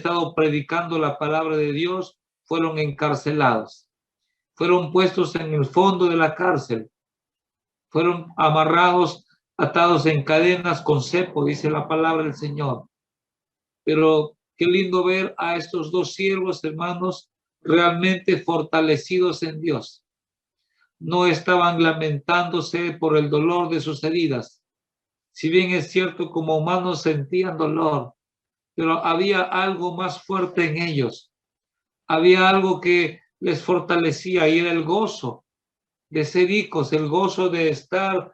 estado predicando la palabra de Dios, fueron encarcelados, fueron puestos en el fondo de la cárcel, fueron amarrados, atados en cadenas con cepo, dice la palabra del Señor. Pero qué lindo ver a estos dos siervos, hermanos, realmente fortalecidos en Dios. No estaban lamentándose por el dolor de sus heridas. Si bien es cierto, como humanos sentían dolor, pero había algo más fuerte en ellos. Había algo que les fortalecía y era el gozo de ser hijos, el gozo de estar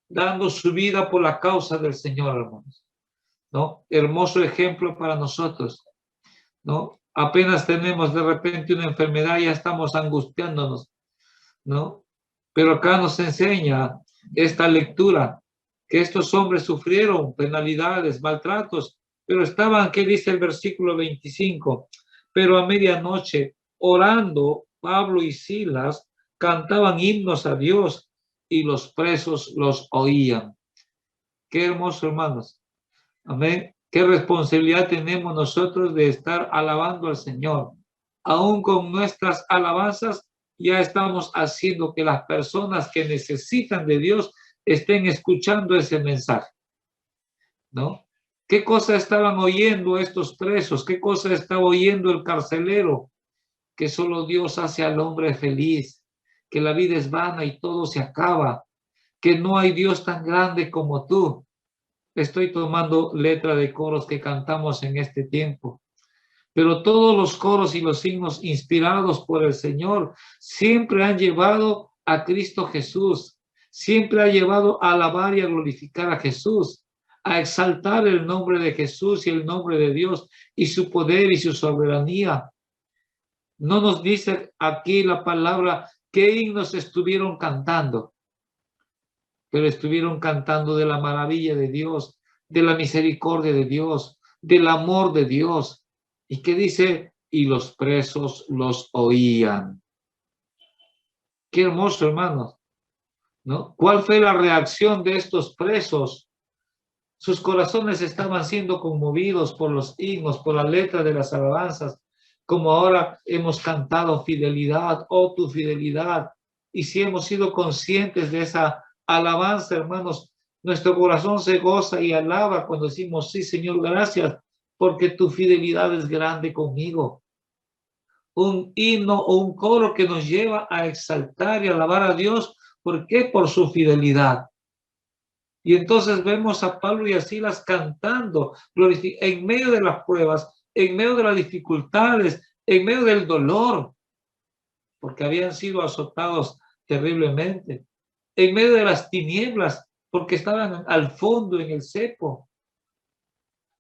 dando su vida por la causa del Señor, hermanos, ¿no? Hermoso ejemplo para nosotros, ¿no? Apenas tenemos de repente una enfermedad, ya estamos angustiándonos, ¿no? Pero acá nos enseña esta lectura que estos hombres sufrieron penalidades, maltratos, pero estaban, ¿qué dice el versículo 25? Pero a medianoche, orando, Pablo y Silas cantaban himnos a Dios y los presos los oían. Qué hermoso, hermanos. Amén. Qué responsabilidad tenemos nosotros de estar alabando al Señor. Aún con nuestras alabanzas, ya estamos haciendo que las personas que necesitan de Dios estén escuchando ese mensaje, ¿no? ¿Qué cosa estaban oyendo estos presos? ¿Qué cosa estaba oyendo el carcelero? Que solo Dios hace al hombre feliz, que la vida es vana y todo se acaba, que no hay Dios tan grande como tú. Estoy tomando letra de coros que cantamos en este tiempo. Pero todos los coros y los himnos inspirados por el Señor siempre han llevado a Cristo Jesús, siempre ha llevado a alabar y a glorificar a Jesús, a exaltar el nombre de Jesús y el nombre de Dios y su poder y su soberanía. No nos dice aquí la palabra qué himnos estuvieron cantando, pero estuvieron cantando de la maravilla de Dios, de la misericordia de Dios, del amor de Dios. ¿Y qué dice? Y los presos los oían. Qué hermoso, hermanos, ¿no? ¿Cuál fue la reacción de estos presos? Sus corazones estaban siendo conmovidos por los himnos, por la letra de las alabanzas, como ahora hemos cantado fidelidad, oh tu fidelidad. Y si hemos sido conscientes de esa alabanza, hermanos, nuestro corazón se goza y alaba cuando decimos, sí, Señor, gracias, porque tu fidelidad es grande conmigo. Un himno o un coro que nos lleva a exaltar y alabar a Dios. ¿Por qué? Por su fidelidad. Y entonces vemos a Pablo y a Silas cantando en medio de las pruebas, en medio de las dificultades, en medio del dolor, porque habían sido azotados terriblemente, en medio de las tinieblas, porque estaban al fondo en el cepo.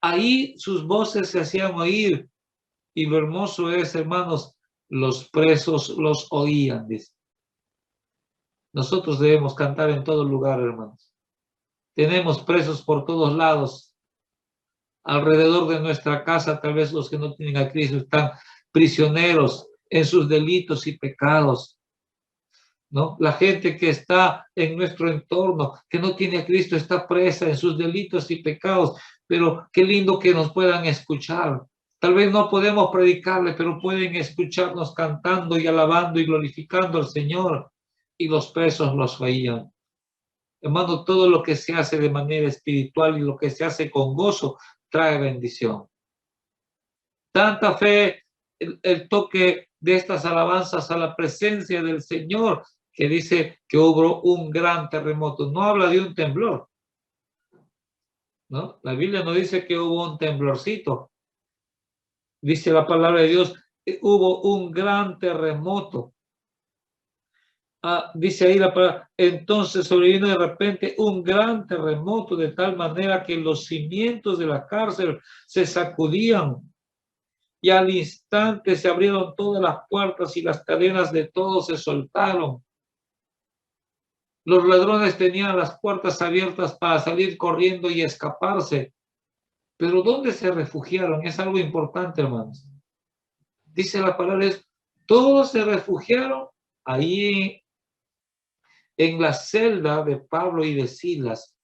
Ahí sus voces se hacían oír y lo hermoso es, hermanos, los presos los oían, dice. Nosotros debemos cantar en todo lugar, hermanos. Tenemos presos por todos lados. Alrededor de nuestra casa, tal vez los que no tienen a Cristo están prisioneros en sus delitos y pecados, ¿no? La gente que está en nuestro entorno, que no tiene a Cristo, está presa en sus delitos y pecados, pero qué lindo que nos puedan escuchar. Tal vez no podemos predicarle, pero pueden escucharnos cantando y alabando y glorificando al Señor, y los presos los oían. Hermano, todo lo que se hace de manera espiritual y lo que se hace con gozo trae bendición. Tanta fe, el toque de estas alabanzas a la presencia del Señor, que dice que hubo un gran terremoto. No habla de un temblor, ¿no? La Biblia no dice que hubo un temblorcito. Dice la palabra de Dios, hubo un gran terremoto. Dice ahí la palabra, entonces sobrevino de repente un gran terremoto de tal manera que los cimientos de la cárcel se sacudían y al instante se abrieron todas las puertas y las cadenas de todos se soltaron. Los ladrones tenían las puertas abiertas para salir corriendo y escaparse. Pero ¿dónde se refugiaron? Es algo importante, hermanos. Dice la palabra, todos se refugiaron ahí en la celda de Pablo y de Silas.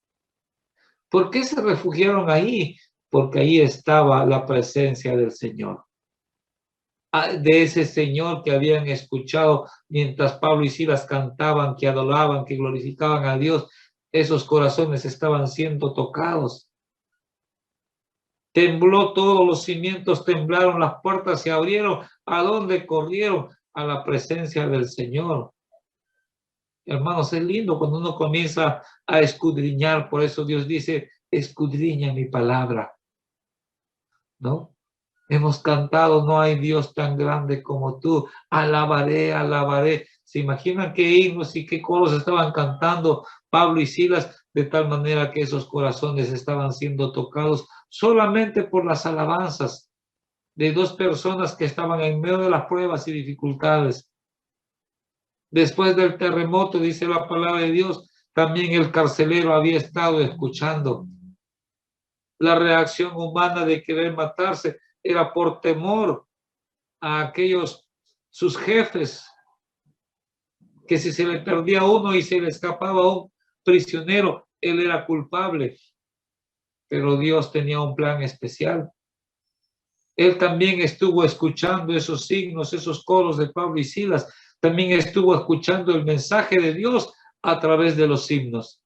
¿Por qué se refugiaron ahí? porque ahí estaba la presencia del Señor. De ese Señor que habían escuchado mientras Pablo y Silas cantaban, que adoraban, que glorificaban a Dios, esos corazones estaban siendo tocados. Tembló todos los cimientos, temblaron, las puertas se abrieron. ¿A dónde corrieron? A la presencia del Señor. Hermanos, es lindo cuando uno comienza a escudriñar, por eso Dios dice, escudriña mi palabra, ¿no? Hemos cantado, no hay Dios tan grande como tú, alabaré, alabaré. ¿Se imaginan qué himnos y qué coros estaban cantando Pablo y Silas? De tal manera que esos corazones estaban siendo tocados solamente por las alabanzas de dos personas que estaban en medio de las pruebas y dificultades. Después del terremoto, dice la palabra de Dios, también el carcelero había estado escuchando. La reacción humana de querer matarse era por temor a aquellos, sus jefes, que si se le perdía uno y se le escapaba un prisionero, él era culpable. Pero Dios tenía un plan especial. Él también estuvo escuchando esos signos, esos coros de Pablo y Silas. También estuvo escuchando el mensaje de Dios a través de los himnos.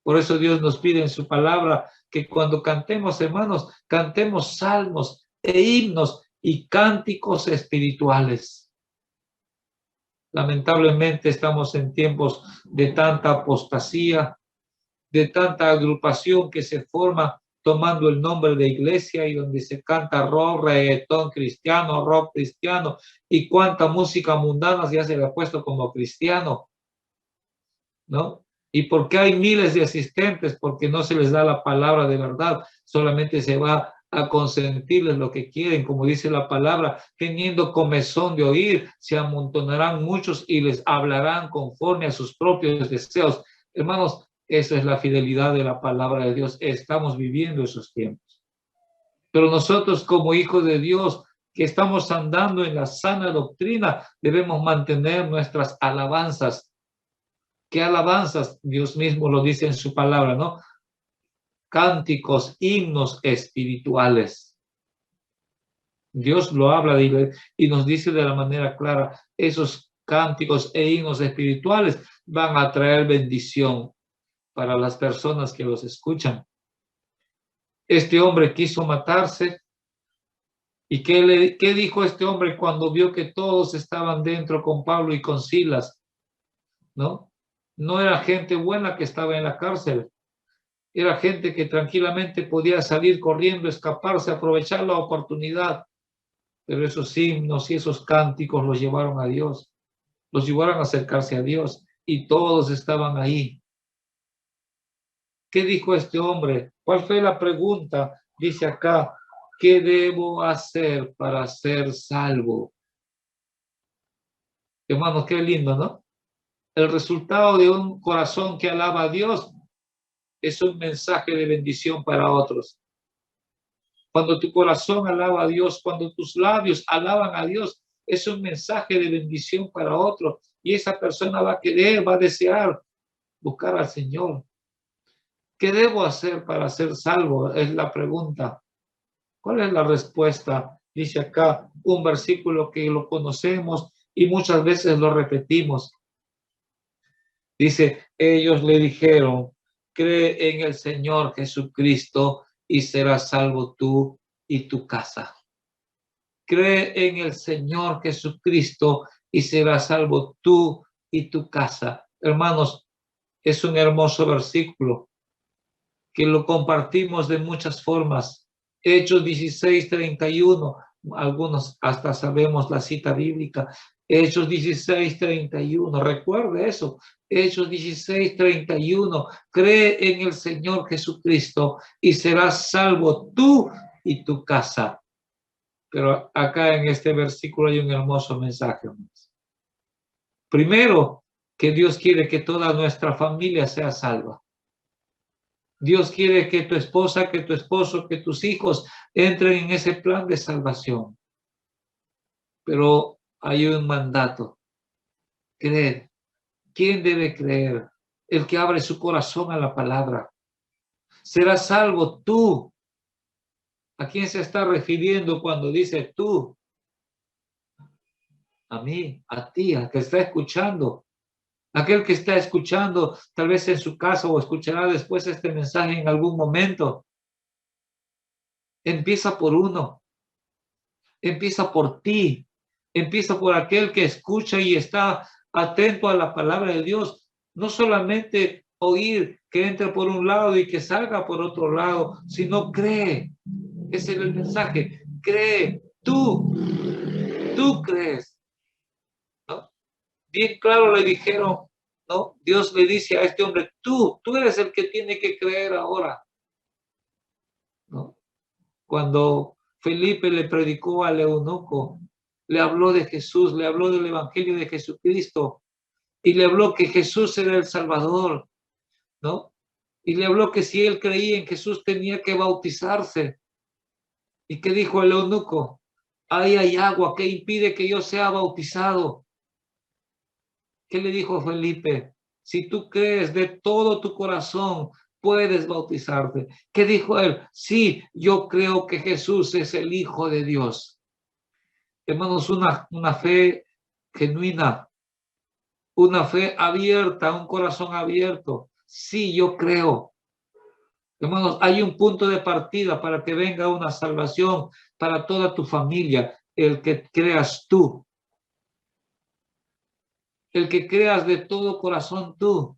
Por eso Dios nos pide en su palabra que cuando cantemos, hermanos, cantemos salmos e himnos y cánticos espirituales. Lamentablemente estamos en tiempos de tanta apostasía, de tanta agrupación que se forma tomando el nombre de iglesia y donde se canta rock, reggaetón cristiano, rock cristiano y cuánta música mundana ya se le ha puesto como cristiano, ¿no? ¿Y por qué hay miles de asistentes? Porque no se les da la palabra de verdad, solamente se va a consentirles lo que quieren, como dice la palabra, teniendo comezón de oír, se amontonarán muchos y les hablarán conforme a sus propios deseos. Hermanos, esa es la fidelidad de la palabra de Dios. Estamos viviendo esos tiempos. Pero nosotros como hijos de Dios, que estamos andando en la sana doctrina, debemos mantener nuestras alabanzas. ¿Qué alabanzas? Dios mismo lo dice en su palabra, ¿no? Cánticos, himnos espirituales. Dios lo habla y nos dice de la manera clara, esos cánticos e himnos espirituales van a traer bendición para las personas que los escuchan. Este hombre quiso matarse. ¿Y qué dijo este hombre cuando vio que todos estaban dentro con Pablo y con Silas? ¿No? No era gente buena que estaba en la cárcel. Era gente que tranquilamente podía salir corriendo, escaparse, aprovechar la oportunidad. Pero esos himnos y esos cánticos los llevaron a Dios, los llevaron a acercarse a Dios y todos estaban ahí. ¿Qué dijo este hombre? ¿Cuál fue la pregunta? Dice acá, ¿qué debo hacer para ser salvo? Hermanos, qué lindo, ¿no? El resultado de un corazón que alaba a Dios es un mensaje de bendición para otros. Cuando tu corazón alaba a Dios, cuando tus labios alaban a Dios, es un mensaje de bendición para otro. Y esa persona va a querer, va a desear buscar al Señor. ¿Qué debo hacer para ser salvo? Es la pregunta. ¿Cuál es la respuesta? Dice acá un versículo que lo conocemos y muchas veces lo repetimos. Dice, ellos le dijeron, cree en el Señor Jesucristo y serás salvo tú y tu casa. Cree en el Señor Jesucristo y serás salvo tú y tu casa. Hermanos, es un hermoso versículo que lo compartimos de muchas formas. Hechos 16:31, algunos hasta sabemos la cita bíblica. Hechos 16:31, recuerde eso. Hechos 16:31, cree en el Señor Jesucristo y serás salvo tú y tu casa. Pero acá en este versículo hay un hermoso mensaje. Primero, que Dios quiere que toda nuestra familia sea salva. Dios quiere que tu esposa, que tu esposo, que tus hijos entren en ese plan de salvación. Pero hay un mandato. Creer. ¿Quién debe creer? El que abre su corazón a la palabra. Serás salvo tú ¿A quién se está refiriendo cuando dice tú? A mí, a ti, al que está escuchando. Aquel que está escuchando, tal vez en su casa o escuchará después este mensaje en algún momento. Empieza por uno. Empieza por ti. Empieza por aquel que escucha y está atento a la palabra de Dios. No solamente oír que entre por un lado y que salga por otro lado, sino cree. Ese es el mensaje. Cree. Tú crees. ¿No? Bien claro le dijeron, ¿no? Dios le dice a este hombre, tú eres el que tiene que creer ahora, ¿no? Cuando Felipe le predicó al eunuco, le habló de Jesús, le habló del evangelio de Jesucristo y le habló que Jesús era el Salvador, ¿no? Y le habló que si él creía en Jesús tenía que bautizarse. ¿Y qué dijo el eunuco? Ahí hay agua, ¿qué impide que yo sea bautizado? ¿Qué le dijo Felipe? Si tú crees de todo tu corazón, puedes bautizarte. ¿Qué dijo él? Sí, yo creo que Jesús es el Hijo de Dios. Hermanos, una fe genuina, una fe abierta, un corazón abierto. Sí, yo creo. Hermanos, hay un punto de partida para que venga una salvación para toda tu familia, el que creas tú, el que creas de todo corazón tú.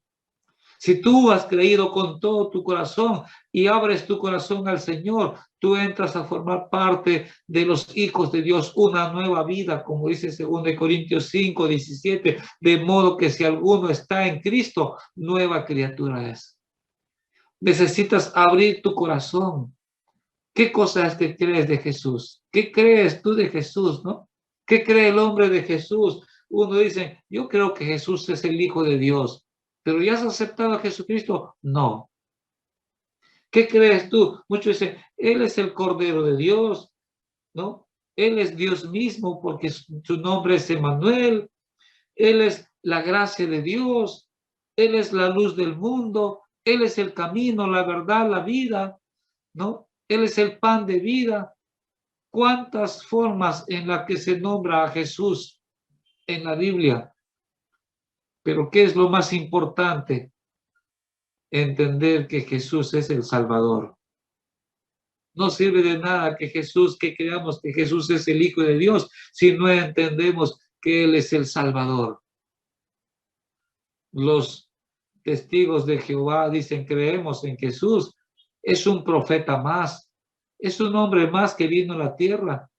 Si tú has creído con todo tu corazón y abres tu corazón al Señor, tú entras a formar parte de los hijos de Dios, una nueva vida, como dice 2 Corintios 5, 17, de modo que si alguno está en Cristo, nueva criatura es. Necesitas abrir tu corazón. ¿Qué cosa es que crees de Jesús? ¿Qué crees tú de Jesús, no? ¿Qué cree el hombre de Jesús? Uno dice, yo creo que Jesús es el Hijo de Dios. ¿Pero ya has aceptado a Jesucristo? No. ¿Qué crees tú? Muchos dicen, Él es el Cordero de Dios, ¿no? Él es Dios mismo porque su nombre es Emmanuel. Él es la gracia de Dios. Él es la luz del mundo. Él es el camino, la verdad, la vida, ¿no? Él es el pan de vida. ¿Cuántas formas en las que se nombra a Jesús en la Biblia? Pero ¿qué es lo más importante? Entender que Jesús es el Salvador. No sirve de nada que creamos que Jesús es el Hijo de Dios si no entendemos que Él es el Salvador. Los testigos de Jehová dicen, creemos en Jesús. Es un profeta más. Es un hombre más que vino a la tierra,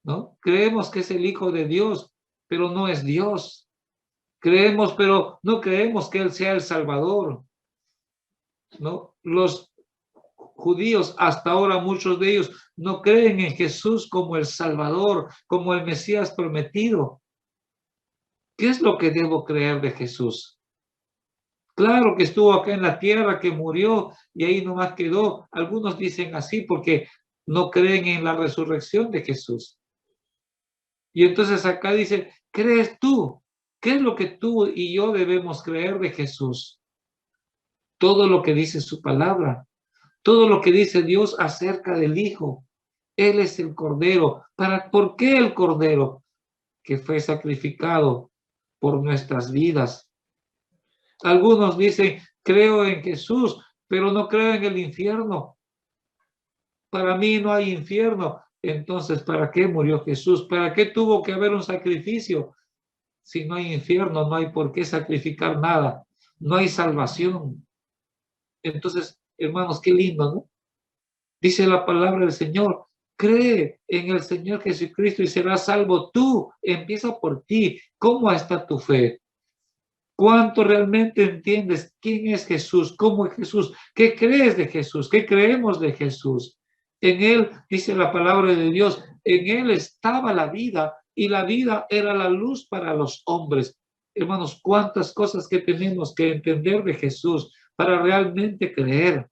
¿no? Creemos que es el Hijo de Dios, pero no es Dios. Creemos, pero no creemos que Él sea el Salvador, ¿no? Los judíos, hasta ahora muchos de ellos no creen en Jesús como el Salvador, como el Mesías prometido. ¿Qué es lo que debo creer de Jesús? Claro que estuvo acá en la tierra, que murió y ahí nomás quedó. Algunos dicen así porque no creen en la resurrección de Jesús. Y entonces acá dice, ¿crees tú? ¿Qué es lo que tú y yo debemos creer de Jesús? Todo lo que dice su palabra. Todo lo que dice Dios acerca del Hijo. Él es el Cordero. ¿Por qué el Cordero? Que fue sacrificado por nuestras vidas. Algunos dicen, creo en Jesús, pero no creo en el infierno. Para mí no hay infierno. Entonces, ¿para qué murió Jesús? ¿Para qué tuvo que haber un sacrificio? Si no hay infierno, no hay por qué sacrificar nada. No hay salvación. Entonces, hermanos, qué lindo, ¿no? Dice la palabra del Señor, cree en el Señor Jesucristo y serás salvo tú. Empieza por ti. ¿Cómo está tu fe? ¿Cuánto realmente entiendes quién es Jesús? ¿Cómo es Jesús? ¿Qué crees de Jesús? ¿Qué creemos de Jesús? En Él, dice la palabra de Dios, en Él estaba la vida y la vida era la luz para los hombres. Hermanos, cuántas cosas que tenemos que entender de Jesús para realmente creer.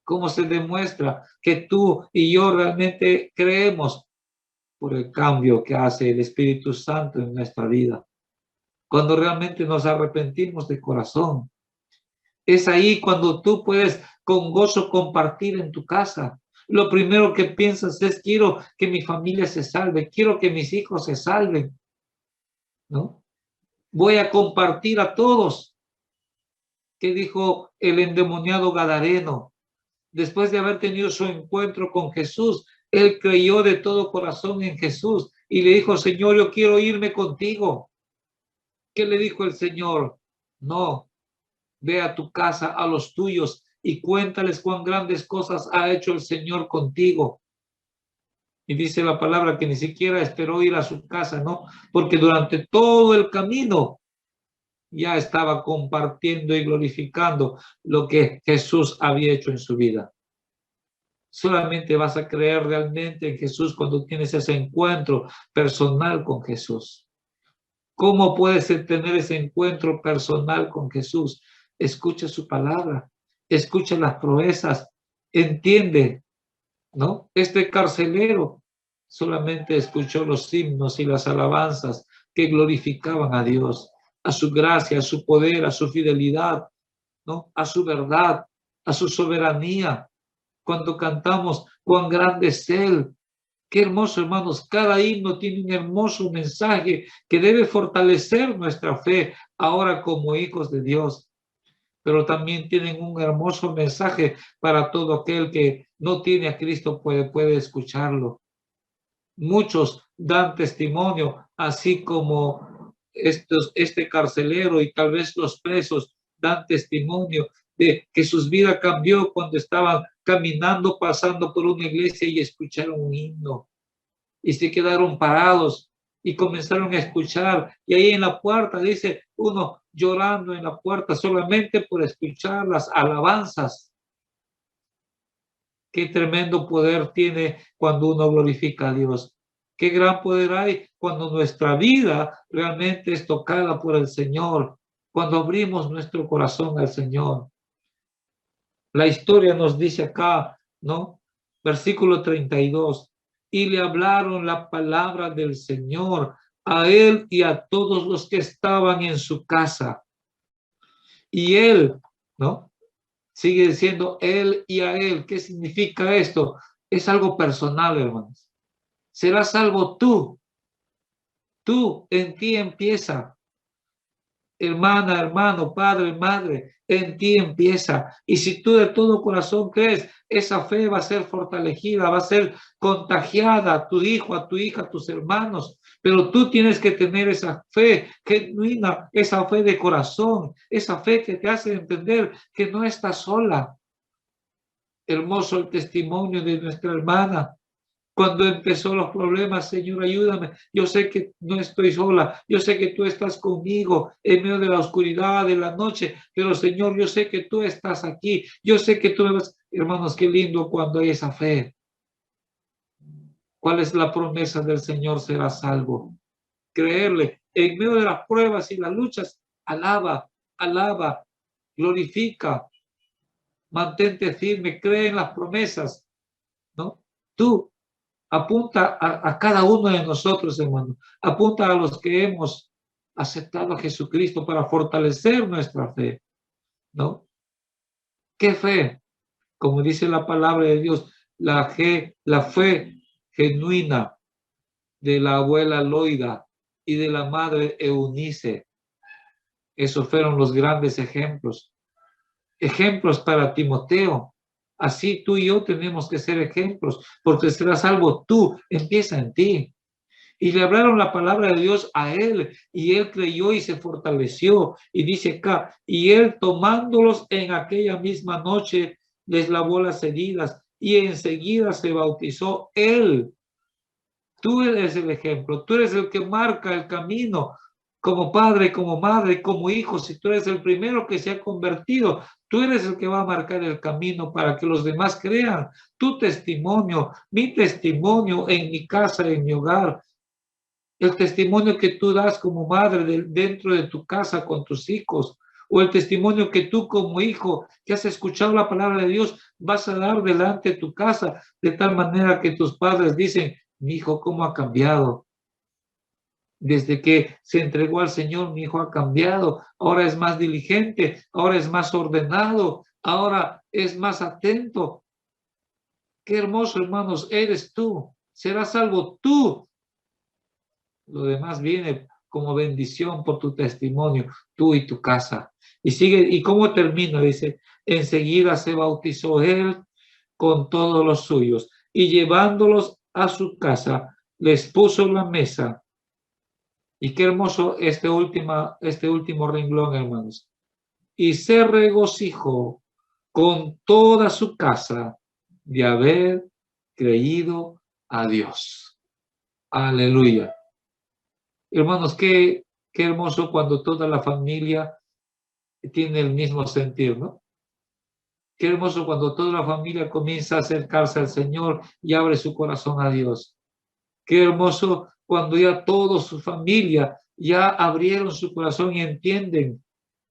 ¿Cómo se demuestra que tú y yo realmente creemos? Por el cambio que hace el Espíritu Santo en nuestra vida. Cuando realmente nos arrepentimos de corazón. Es ahí cuando tú puedes con gozo compartir en tu casa. Lo primero que piensas es, quiero que mi familia se salve, quiero que mis hijos se salven, ¿no? Voy a compartir a todos. ¿Qué dijo el endemoniado gadareno? Después de haber tenido su encuentro con Jesús, él creyó de todo corazón en Jesús y le dijo, Señor, yo quiero irme contigo. ¿Qué le dijo el Señor? No, ve a tu casa, a los tuyos, y cuéntales cuán grandes cosas ha hecho el Señor contigo. Y dice la palabra que ni siquiera esperó ir a su casa, ¿no? Porque durante todo el camino ya estaba compartiendo y glorificando lo que Jesús había hecho en su vida. Solamente vas a creer realmente en Jesús cuando tienes ese encuentro personal con Jesús. ¿Cómo puedes tener ese encuentro personal con Jesús? Escucha su palabra, escucha las proezas, entiende, ¿no? Este carcelero solamente escuchó los himnos y las alabanzas que glorificaban a Dios, a su gracia, a su poder, a su fidelidad, ¿no? A su verdad, a su soberanía. Cuando cantamos, cuán grande es Él. Qué hermoso, hermanos. Cada himno tiene un hermoso mensaje que debe fortalecer nuestra fe ahora como hijos de Dios. Pero también tienen un hermoso mensaje para todo aquel que no tiene a Cristo, puede escucharlo. Muchos dan testimonio, así como este carcelero y tal vez los presos dan testimonio de que sus vidas cambió cuando estaban caminando, pasando por una iglesia y escucharon un himno y se quedaron parados y comenzaron a escuchar. Y ahí en la puerta dice uno llorando en la puerta solamente por escuchar las alabanzas. Qué tremendo poder tiene cuando uno glorifica a Dios. Qué gran poder hay cuando nuestra vida realmente es tocada por el Señor, cuando abrimos nuestro corazón al Señor. La historia nos dice acá, ¿no? Versículo 32. Y le hablaron la palabra del Señor a él y a todos los que estaban en su casa. Y él, ¿no? Sigue diciendo él y a él. ¿Qué significa esto? Es algo personal, hermanos. Serás salvo tú. Tú, en ti empieza. Hermana, hermano, padre, madre, en ti empieza. Y si tú de todo corazón crees, esa fe va a ser fortalecida, va a ser contagiada a tu hijo, a tu hija, a tus hermanos. Pero tú tienes que tener esa fe genuina, esa fe de corazón, esa fe que te hace entender que no estás sola. Hermoso el testimonio de nuestra hermana. Cuando empezó los problemas, Señor, ayúdame. Yo sé que no estoy sola. Yo sé que tú estás conmigo en medio de la oscuridad de la noche. Pero, Señor, yo sé que tú estás aquí. Yo sé que tú me vas. Hermanos, qué lindo cuando hay esa fe. ¿Cuál es la promesa del Señor? Será salvo. Creerle. En medio de las pruebas y las luchas, alaba, alaba, glorifica. Mantente firme, cree en las promesas, ¿no? Tú apunta a cada uno de nosotros, hermano. Apunta a los que hemos aceptado a Jesucristo para fortalecer nuestra fe, ¿no? ¿Qué fe? Como dice la palabra de Dios, la fe genuina de la abuela Loida y de la madre Eunice. Esos fueron los grandes ejemplos. Ejemplos para Timoteo. Así tú y yo tenemos que ser ejemplos, porque serás salvo tú, empieza en ti. Y le hablaron la palabra de Dios a él, y él creyó y se fortaleció. Y dice acá, y él tomándolos en aquella misma noche, les lavó las heridas, y enseguida se bautizó él. Tú eres el ejemplo, tú eres el que marca el camino, como padre, como madre, como hijo. Si tú eres el primero que se ha convertido, tú eres el que va a marcar el camino para que los demás crean. Tu testimonio, mi testimonio en mi casa, en mi hogar, el testimonio que tú das como madre dentro de tu casa con tus hijos, o el testimonio que tú como hijo que has escuchado la palabra de Dios vas a dar delante de tu casa, de tal manera que tus padres dicen, mi hijo, ¿cómo ha cambiado? Desde que se entregó al Señor, mi hijo ha cambiado, ahora es más diligente, ahora es más ordenado, ahora es más atento. Qué hermoso, hermanos, eres tú. Serás salvo tú. Lo demás viene como bendición por tu testimonio, tú y tu casa. Y sigue, ¿y cómo termina? Dice, enseguida se bautizó él con todos los suyos y llevándolos a su casa, les puso la mesa. Y qué hermoso este último renglón, hermanos. Y se regocijó con toda su casa de haber creído a Dios. Aleluya. Hermanos, qué hermoso cuando toda la familia tiene el mismo sentir, ¿no? Qué hermoso cuando toda la familia comienza a acercarse al Señor y abre su corazón a Dios. Qué hermoso cuando ya toda su familia ya abrieron su corazón y entienden.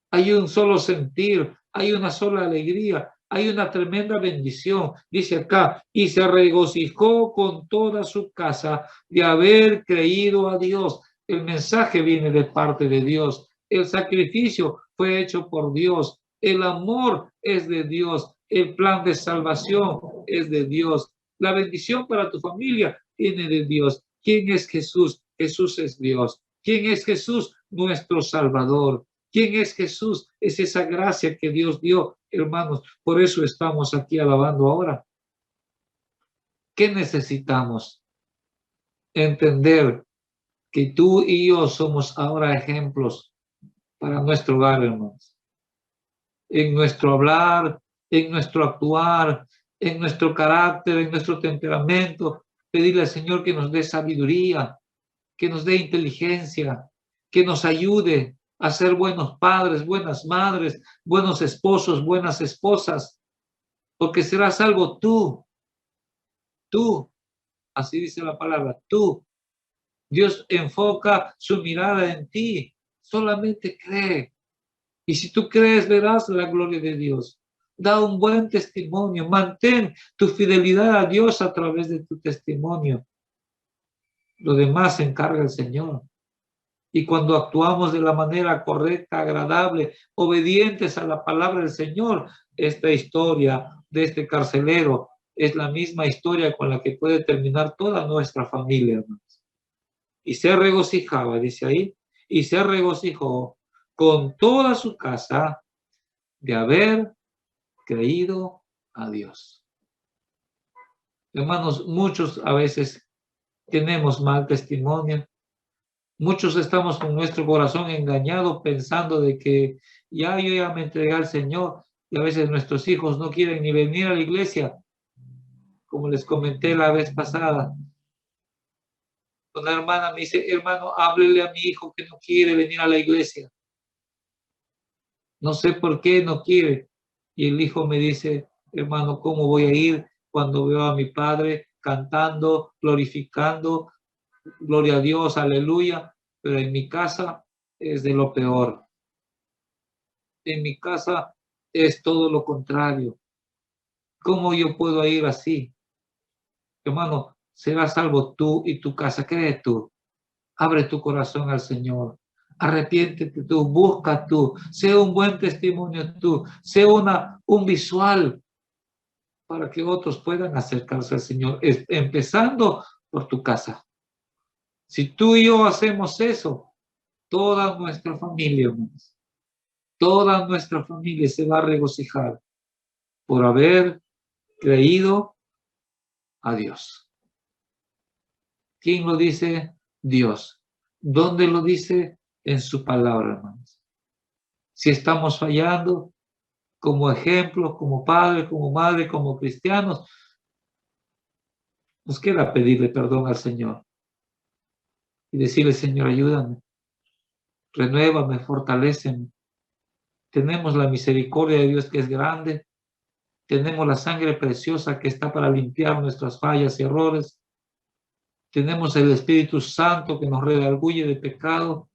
Hay un solo sentir, hay una sola alegría, hay una tremenda bendición. Dice acá, y se regocijó con toda su casa de haber creído a Dios. El mensaje viene de parte de Dios. El sacrificio fue hecho por Dios. El amor es de Dios. El plan de salvación es de Dios. La bendición para tu familia viene de Dios. ¿Quién es Jesús? Jesús es Dios. ¿Quién es Jesús? Nuestro Salvador. ¿Quién es Jesús? Es esa gracia que Dios dio, hermanos. Por eso estamos aquí alabando ahora. ¿Qué necesitamos? Entender que tú y yo somos ahora ejemplos para nuestro hogar, hermanos. En nuestro hablar, en nuestro actuar, en nuestro carácter, en nuestro temperamento. Pedirle al Señor que nos dé sabiduría, que nos dé inteligencia, que nos ayude a ser buenos padres, buenas madres, buenos esposos, buenas esposas, porque serás salvo tú, así dice la palabra, tú. Dios enfoca su mirada en ti, solamente cree. Y si tú crees, verás la gloria de Dios. Da un buen testimonio, mantén tu fidelidad a Dios a través de tu testimonio. Lo demás se encarga el Señor. Y cuando actuamos de la manera correcta, agradable, obedientes a la palabra del Señor, esta historia de este carcelero es la misma historia con la que puede terminar toda nuestra familia, hermanos. Y se regocijaba, dice ahí, y se regocijó con toda su casa de haber creído a Dios. Hermanos, muchos a veces tenemos mal testimonio. Muchos estamos con nuestro corazón engañado pensando de que yo ya me entregué al Señor y a veces nuestros hijos no quieren ni venir a la iglesia, como les comenté la vez pasada. Una hermana me dice, hermano, háblele a mi hijo que no quiere venir a la iglesia. No sé por qué no quiere. Y el hijo me dice, hermano, ¿cómo voy a ir cuando veo a mi padre cantando, glorificando, gloria a Dios, aleluya? Pero en mi casa es de lo peor. En mi casa es todo lo contrario. ¿Cómo yo puedo ir así? Hermano, serás salvo tú y tu casa. Cree tú. Abre tu corazón al Señor. Arrepiéntete tú, busca tú, sea un buen testimonio tú, sea un visual para que otros puedan acercarse al Señor, empezando por tu casa. Si tú y yo hacemos eso, toda nuestra familia, hermanos, toda nuestra familia se va a regocijar por haber creído a Dios. ¿Quién lo dice? Dios. ¿Dónde lo dice? En su palabra, hermanos. Si estamos fallando como ejemplos, como padres, como madres, como cristianos, nos queda pedirle perdón al Señor y decirle, Señor, ayúdame, renuévame, fortaléceme. Tenemos la misericordia de Dios que es grande, tenemos la sangre preciosa que está para limpiar nuestras fallas y errores, tenemos el Espíritu Santo que nos redarguye de pecado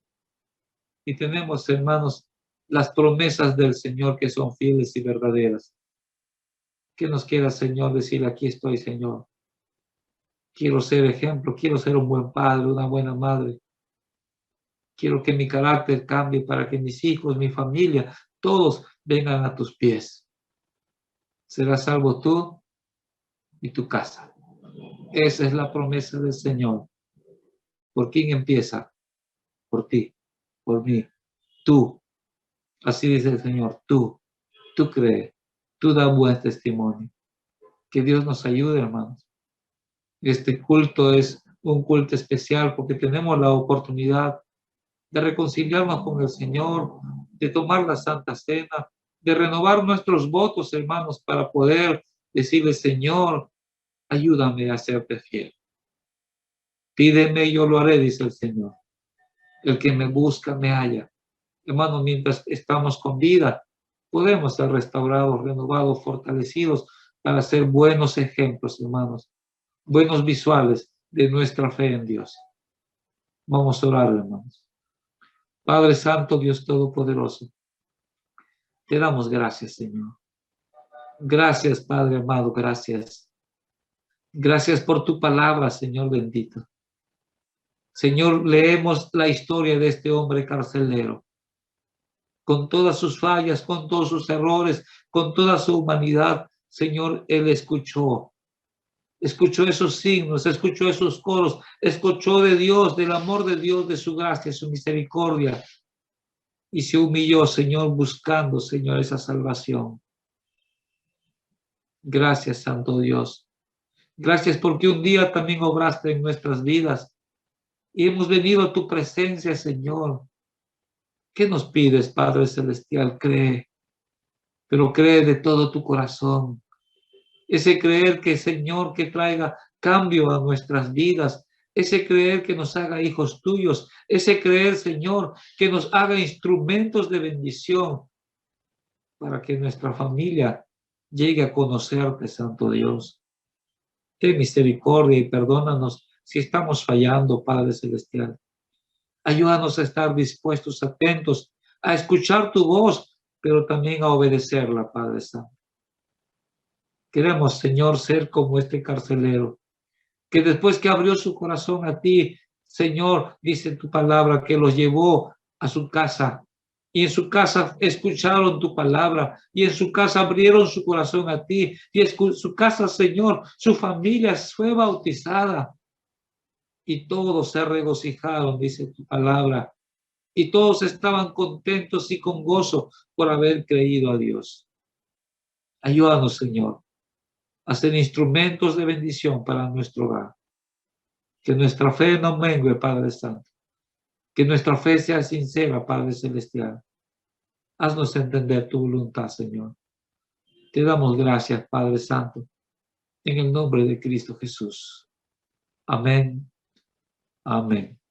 y tenemos, hermanos, las promesas del Señor que son fieles y verdaderas. ¿Qué nos queda, Señor, decir? Aquí estoy, Señor. Quiero ser ejemplo, quiero ser un buen padre, una buena madre. Quiero que mi carácter cambie para que mis hijos, mi familia, todos vengan a tus pies. ¿Serás salvo tú? y tu casa. Esa es la promesa del Señor. ¿Por quién empieza? Por ti, por mí, tú. Así dice el Señor, tú crees, tú das buen testimonio. Que Dios nos ayude, hermanos. Este culto es un culto especial porque tenemos la oportunidad de reconciliarnos con el Señor, de tomar la Santa Cena, de renovar nuestros votos, hermanos, para poder decirle, Señor, ayúdame a serte fiel. Pídeme y yo lo haré, dice el Señor. El que me busca, me halla. Hermanos, mientras estamos con vida, podemos ser restaurados, renovados, fortalecidos para ser buenos ejemplos, hermanos, buenos visuales de nuestra fe en Dios. Vamos a orar, hermanos. Padre Santo, Dios Todopoderoso, te damos gracias, Señor. Gracias, Padre amado, gracias. Gracias por tu palabra, Señor bendito. Señor, leemos la historia de este hombre carcelero, con todas sus fallas, con todos sus errores, con toda su humanidad. Señor, él escuchó esos signos, escuchó esos coros, escuchó de Dios, del amor de Dios, de su gracia, su misericordia, y se humilló, Señor, buscando, Señor, esa salvación. Gracias, Santo Dios. Gracias porque un día también obraste en nuestras vidas y hemos venido a tu presencia, Señor. ¿Qué nos pides, Padre Celestial? Cree, pero cree de todo tu corazón. Ese creer que, Señor, que traiga cambio a nuestras vidas, ese creer que nos haga hijos tuyos, ese creer, Señor, que nos haga instrumentos de bendición para que nuestra familia llegue a conocerte, Santo Dios. Ten misericordia y perdónanos si estamos fallando, Padre Celestial. Ayúdanos a estar dispuestos, atentos, a escuchar tu voz, pero también a obedecerla, Padre Santo. Queremos, Señor, ser como este carcelero, que después que abrió su corazón a ti, Señor, dice tu palabra, que los llevó a su casa. Y en su casa escucharon tu palabra, y en su casa abrieron su corazón a ti, y en su casa, Señor, su familia fue bautizada. Y todos se regocijaron, dice tu palabra, y todos estaban contentos y con gozo por haber creído a Dios. Ayúdanos, Señor, a ser instrumentos de bendición para nuestro hogar. Que nuestra fe no mengue, Padre Santo. Que nuestra fe sea sincera, Padre Celestial. Haznos entender tu voluntad, Señor. Te damos gracias, Padre Santo, en el nombre de Cristo Jesús. Amén. Amén.